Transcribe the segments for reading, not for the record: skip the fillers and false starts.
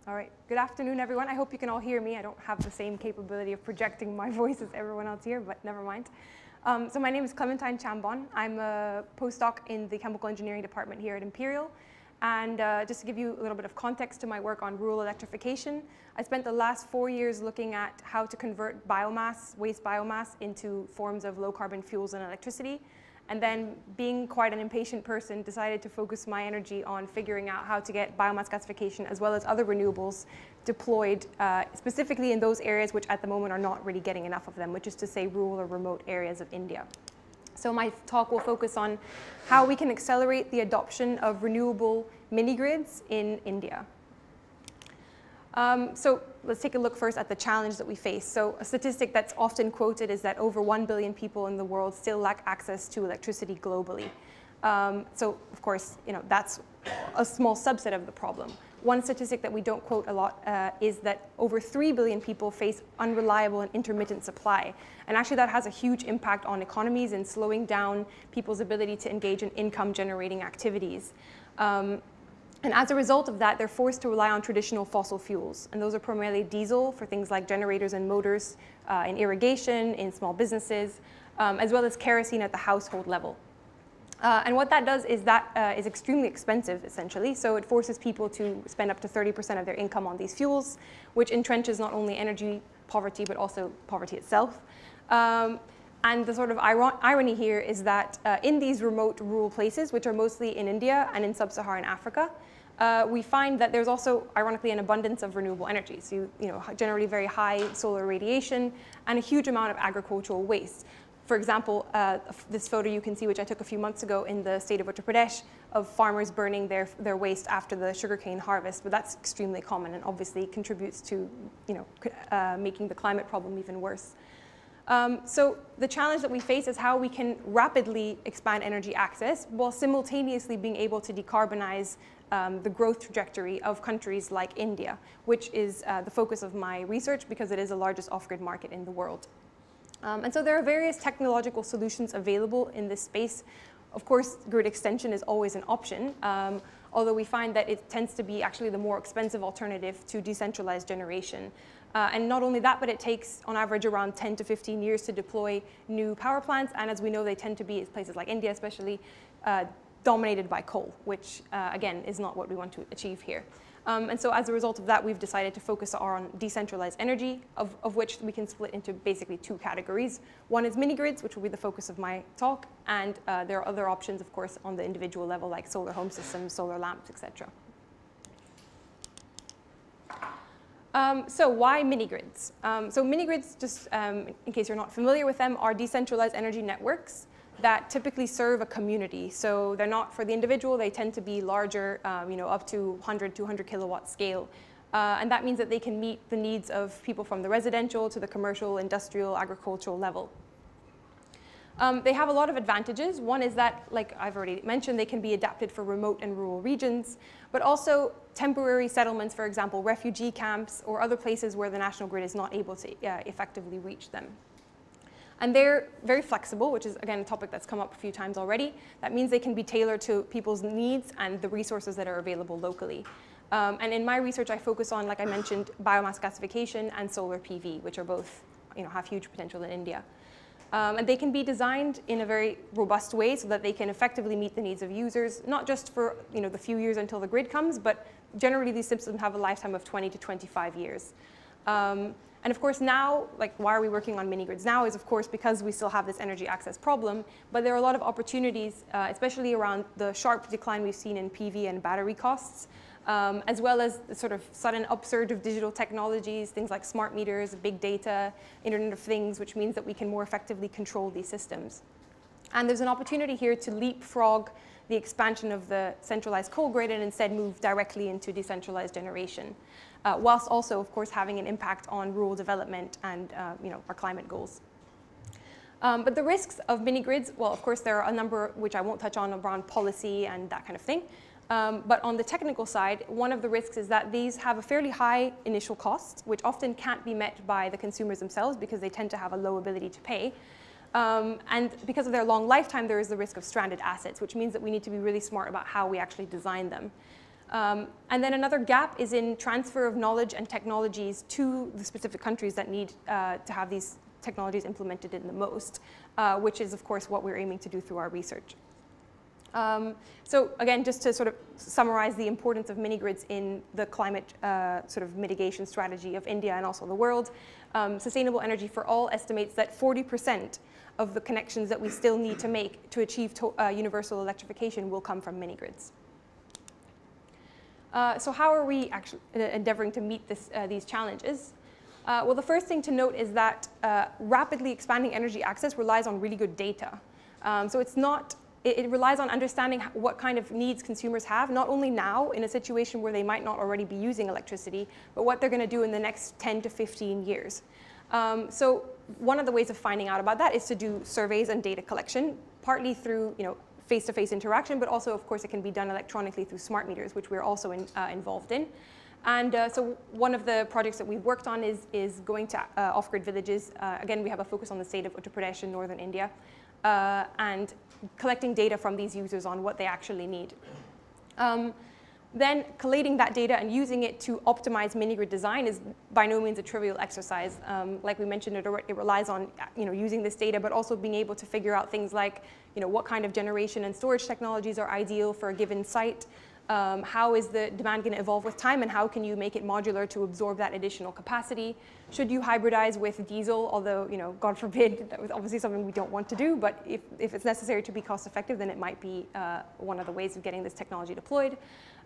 All right, good afternoon, everyone. I hope you can all hear me. I don't have the same capability of projecting my voice as everyone else here, but never mind. So my name is Clementine Chambon. I'm a postdoc in the chemical engineering department here at Imperial. And just to give you a little bit of context to my work on rural electrification, I spent the last 4 years looking at how to convert biomass, waste biomass, into forms of low carbon fuels and electricity. And then, being quite an impatient person, decided to focus my energy on figuring out how to get biomass gasification as well as other renewables deployed specifically in those areas which at the moment are not really getting enough of them, which is to say rural or remote areas of India. So my talk will focus on how we can accelerate the adoption of renewable mini-grids in India. So let's take a look first at the challenge that we face. So a statistic that's often quoted is that over 1 billion people in the world still lack access to electricity globally. So of course, that's a small subset of the problem. One statistic that we don't quote a lot is that over 3 billion people face unreliable and intermittent supply. And actually that has a huge impact on economies and slowing down people's ability to engage in income-generating activities. And as a result of that, they're forced to rely on traditional fossil fuels. And those are primarily diesel for things like generators and motors in irrigation, in small businesses, as well as kerosene at the household level. And what that does is that is extremely expensive, essentially. So it forces people to spend up to 30% of their income on these fuels, which entrenches not only energy poverty, but also poverty itself. And the sort of irony here is that in these remote rural places, which are mostly in India and in sub-Saharan Africa, we find that there's also, ironically, an abundance of renewable energy. So, generally very high solar radiation and a huge amount of agricultural waste. For example, this photo you can see, which I took a few months ago in the state of Uttar Pradesh, of farmers burning their waste after the sugarcane harvest. But that's extremely common and obviously contributes to, making the climate problem even worse. So the challenge that we face is how we can rapidly expand energy access while simultaneously being able to decarbonize the growth trajectory of countries like India, which is the focus of my research because it is the largest off-grid market in the world. And so there are various technological solutions available in this space. Of course, grid extension is always an option, although we find that it tends to be actually the more expensive alternative to decentralized generation. And not only that, but it takes, on average, around 10 to 15 years to deploy new power plants. And as we know, they tend to be, in places like India especially, dominated by coal, which, again, is not what we want to achieve here. And so as a result of that, we've decided to focus on decentralized energy, of which we can split into basically two categories. One is mini-grids, which will be the focus of my talk. And there are other options, of course, on the individual level, like solar home systems, solar lamps, etc. So why mini-grids? So mini-grids, just in case you're not familiar with them, are decentralized energy networks that typically serve a community. So they're not for the individual. They tend to be larger, up to 100, 200 kilowatt scale. And that means that they can meet the needs of people from the residential to the commercial, industrial, agricultural level. They have a lot of advantages. One is that, like I've already mentioned, they can be adapted for remote and rural regions, but also temporary settlements, for example, refugee camps or other places where the national grid is not able to effectively reach them. And they're very flexible, which is, again, a topic that's come up a few times already. That means they can be tailored to people's needs and the resources that are available locally. And in my research, I focus on, like I mentioned, biomass gasification and solar PV, which are both, have huge potential in India. And they can be designed in a very robust way so that they can effectively meet the needs of users, not just for the few years until the grid comes, but generally these systems have a lifetime of 20 to 25 years. And of course now, why are we working on mini-grids now is, of course, because we still have this energy access problem, but there are a lot of opportunities, especially around the sharp decline we've seen in PV and battery costs, as well as the sort of sudden upsurge of digital technologies, things like smart meters, big data, Internet of Things, which means that we can more effectively control these systems. And there's an opportunity here to leapfrog the expansion of the centralized coal grid and instead move directly into decentralized generation, whilst also, of course, having an impact on rural development and our climate goals. But the risks of mini-grids, well, of course, there are a number which I won't touch on around policy and that kind of thing. But on the technical side, one of the risks is that these have a fairly high initial cost, which often can't be met by the consumers themselves because they tend to have a low ability to pay. And because of their long lifetime, there is the risk of stranded assets, which means that we need to be really smart about how we actually design them. And then another gap is in transfer of knowledge and technologies to the specific countries that need to have these technologies implemented in the most, which is, of course, what we're aiming to do through our research. So again, just to sort of summarize the importance of mini-grids in the climate sort of mitigation strategy of India and also the world, Sustainable Energy for All estimates that 40% of the connections that we still need to make to achieve universal electrification will come from mini-grids. So how are we actually endeavoring to meet these challenges? Well, the first thing to note is that rapidly expanding energy access relies on really good data. So it relies on understanding what kind of needs consumers have, not only now in a situation where they might not already be using electricity, but what they're going to do in the next 10 to 15 years. So one of the ways of finding out about that is to do surveys and data collection, partly through face-to-face interaction, but also, of course, it can be done electronically through smart meters, which we're also involved in. And so one of the projects that we've worked on is going to off-grid villages. Again, we have a focus on the state of Uttar Pradesh in northern India, and collecting data from these users on what they actually need. Then collating that data and using it to optimize mini-grid design is by no means a trivial exercise. Like we mentioned, it relies on using this data, but also being able to figure out things like what kind of generation and storage technologies are ideal for a given site. How is the demand going to evolve with time, and how can you make it modular to absorb that additional capacity? Should you hybridize with diesel, although, God forbid, that was obviously something we don't want to do, but if it's necessary to be cost effective, then it might be one of the ways of getting this technology deployed.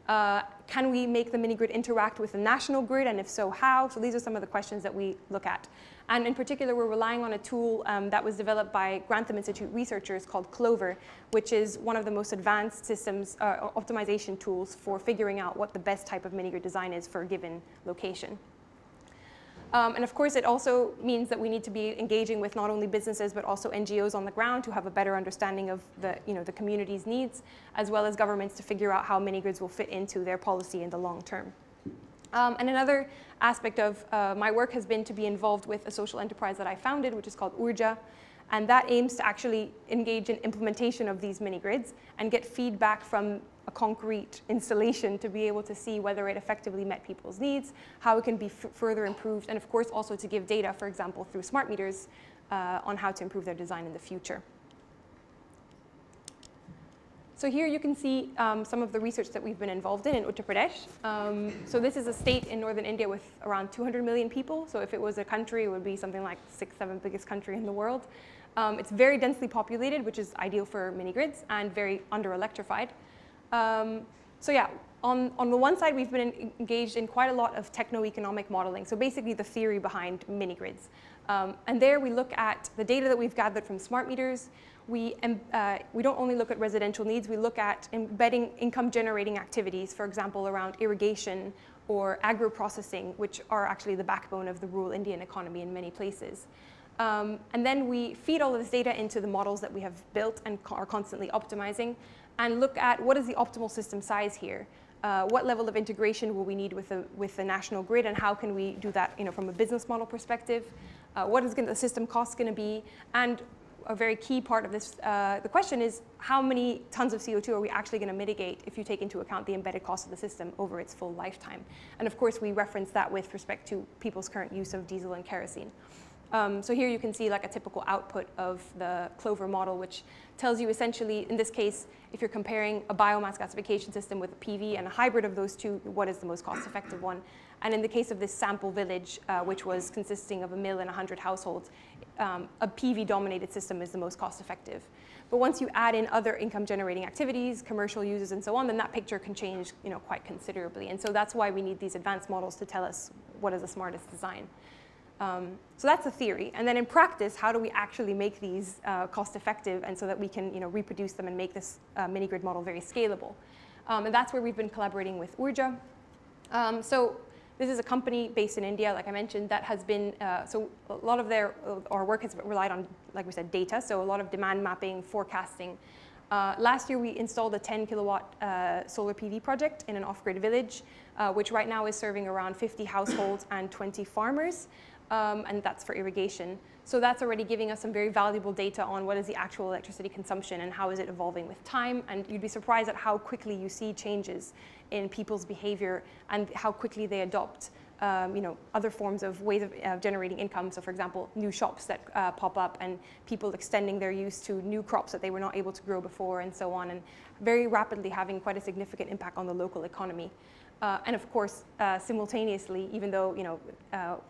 Can we make the mini-grid interact with the national grid, and if so, how? So these are some of the questions that we look at. And in particular, we're relying on a tool that was developed by Grantham Institute researchers called Clover, which is one of the most advanced systems optimization tools for figuring out what the best type of mini-grid design is for a given location. And of course, it also means that we need to be engaging with not only businesses, but also NGOs on the ground to have a better understanding of the community's needs, as well as governments to figure out how mini-grids will fit into their policy in the long term. And another aspect of my work has been to be involved with a social enterprise that I founded, which is called Oorja. And that aims to actually engage in implementation of these mini-grids and get feedback from a concrete installation to be able to see whether it effectively met people's needs, how it can be further improved, and of course also to give data, for example, through smart meters on how to improve their design in the future. So here you can see some of the research that we've been involved in Uttar Pradesh. So this is a state in northern India with around 200 million people. So if it was a country, it would be something like 6th, 7th biggest country in the world. It's very densely populated, which is ideal for mini-grids, and very under-electrified. So yeah, on the one side, we've been engaged in quite a lot of techno-economic modeling, so basically the theory behind mini-grids. And there we look at the data that we've gathered from smart meters. We don't only look at residential needs, we look at embedding income-generating activities, for example, around irrigation or agro-processing, which are actually the backbone of the rural Indian economy in many places. And then we feed all of this data into the models that we have built and are constantly optimizing, and look at what is the optimal system size here. What level of integration will we need with the national grid, and how can we do that from a business model perspective? What is the system cost going to be? And a very key part of this, the question is, how many tons of CO2 are we actually going to mitigate if you take into account the embedded cost of the system over its full lifetime? And of course, we reference that with respect to people's current use of diesel and kerosene. So here you can see like a typical output of the Clover model, which tells you essentially, in this case, if you're comparing a biomass gasification system with a PV and a hybrid of those two, what is the most cost-effective one? And in the case of this sample village, which was consisting of a mill and 100 households, a PV-dominated system is the most cost-effective. But once you add in other income-generating activities, commercial uses, and so on, then that picture can change quite considerably. And so that's why we need these advanced models to tell us what is the smartest design. So that's the theory. And then in practice, how do we actually make these cost-effective, and so that we can reproduce them and make this mini-grid model very scalable? And that's where we've been collaborating with Oorja. So this is a company based in India, like I mentioned, that has been, so a lot of our work has relied on, like we said, data, so a lot of demand mapping, forecasting. Last year, we installed a 10 kilowatt solar PV project in an off-grid village, which right now is serving around 50 households and 20 farmers. and that's for irrigation. So that's already giving us some very valuable data on what is the actual electricity consumption and how is it evolving with time. And you'd be surprised at how quickly you see changes in people's behavior and how quickly they adopt other forms of ways of generating income. So for example, new shops that pop up and people extending their use to new crops that they were not able to grow before and so on, and very rapidly having quite a significant impact on the local economy. And of course, simultaneously, even though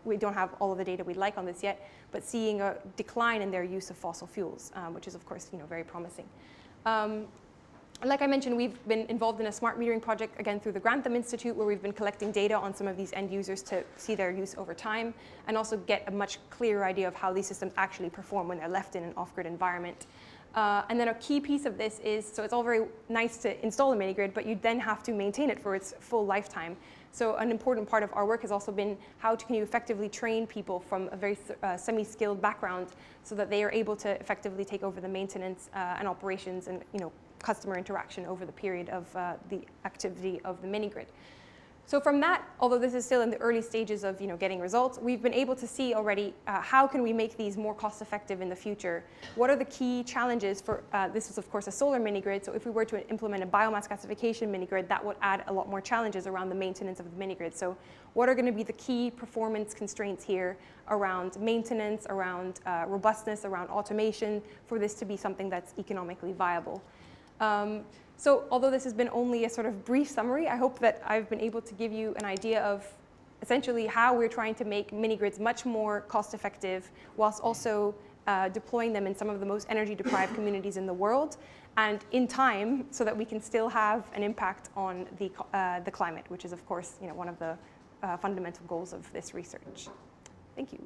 we don't have all of the data we'd like on this yet, but seeing a decline in their use of fossil fuels, which is of course very promising. Like I mentioned, we've been involved in a smart metering project, again, through the Grantham Institute, where we've been collecting data on some of these end users to see their use over time, and also get a much clearer idea of how these systems actually perform when they're left in an off-grid environment. And then a key piece of this is, so it's all very nice to install a mini-grid, but you then have to maintain it for its full lifetime. So an important part of our work has also been how can you effectively train people from a very semi-skilled background so that they are able to effectively take over the maintenance and operations and customer interaction over the period of the activity of the mini-grid. So from that, although this is still in the early stages of getting results, we've been able to see already how can we make these more cost-effective in the future. What are the key challenges for, this is of course a solar mini-grid, so if we were to implement a biomass gasification mini-grid, that would add a lot more challenges around the maintenance of the mini-grid. So what are going to be the key performance constraints here around maintenance, around robustness, around automation, for this to be something that's economically viable? So although this has been only a sort of brief summary, I hope that I've been able to give you an idea of essentially how we're trying to make mini-grids much more cost-effective whilst also deploying them in some of the most energy-deprived communities in the world, and in time so that we can still have an impact on the climate, which is of course one of the fundamental goals of this research. Thank you.